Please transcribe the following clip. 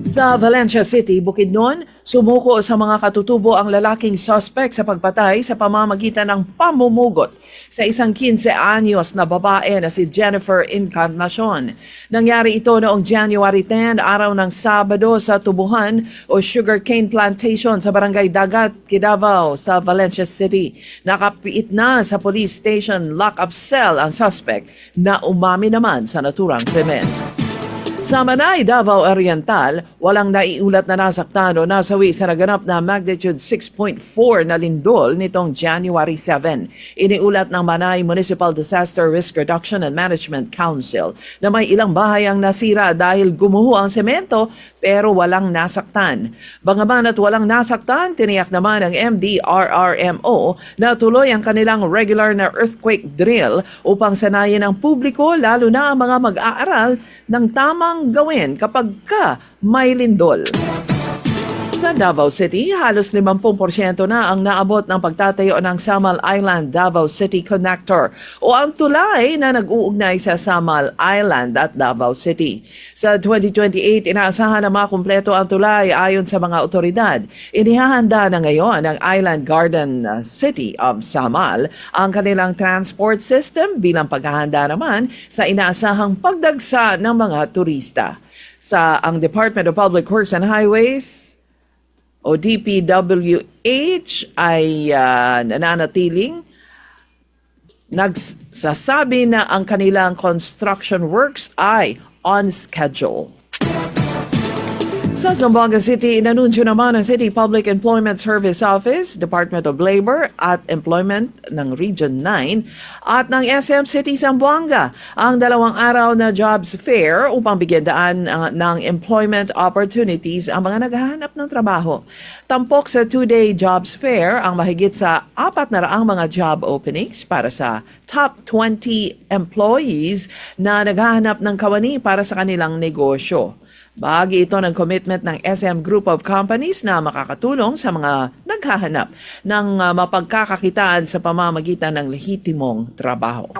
Sa Valencia City, Bukidnon, sumuko sa mga katutubo ang lalaking suspect sa pagpatay sa pamamagitan ng pamumugot sa isang 15 anyos na babae na si Jennifer Encarnacion. Nangyari ito noong January 10, araw ng Sabado sa Tubuhan o Sugarcane Plantation sa Barangay Dagat, Davao sa Valencia City. Nakapiit na sa police station lock-up cell ang suspect na umami naman sa naturang krimen. Sa Manay, Davao Oriental, walang naiulat na nasaktan o nasawi sa naganap na magnitude 6.4 na lindol nitong January 7. Iniulat ng Manay Municipal Disaster Risk Reduction and Management Council na may ilang bahay ang nasira dahil gumuho ang semento pero walang nasaktan. Bagaman at walang nasaktan, tiniyak naman ng MDRRMO na tuloy ang kanilang regular na earthquake drill upang sanayin ang publiko lalo na ang mga mag-aaral ng tamang gawin kapag may lindol. Sa Davao City, halos 50% na ang naabot ng pagtatayo ng Samal Island Davao City Connector o ang tulay na nag-uugnay sa Samal Island at Davao City. Sa 2028, inaasahan na makumpleto ang tulay ayon sa mga otoridad. Inihahanda na ngayon ng Island Garden City of Samal ang kanilang transport system bilang paghahanda naman sa inaasahang pagdagsa ng mga turista. Sa ang Department of Public Works and Highways o DPWH ay nananatiling nagsasabi na ang kanilang construction works ay on schedule. Sa Zamboanga City, inanunsyo naman ng City Public Employment Service Office, Department of Labor at Employment ng Region 9 at ng SM City Zamboanga ang 2 araw na jobs fair upang bigyan daan ng employment opportunities ang mga naghahanap ng trabaho. Tampok sa 2-day jobs fair ang mahigit sa 400 mga job openings para sa top 20 employees na naghahanap ng kawani para sa kanilang negosyo. Bahagi ito ng commitment ng SM Group of Companies na makakatulong sa mga naghahanap ng mapagkakakitaan sa pamamagitan ng lehitimong trabaho.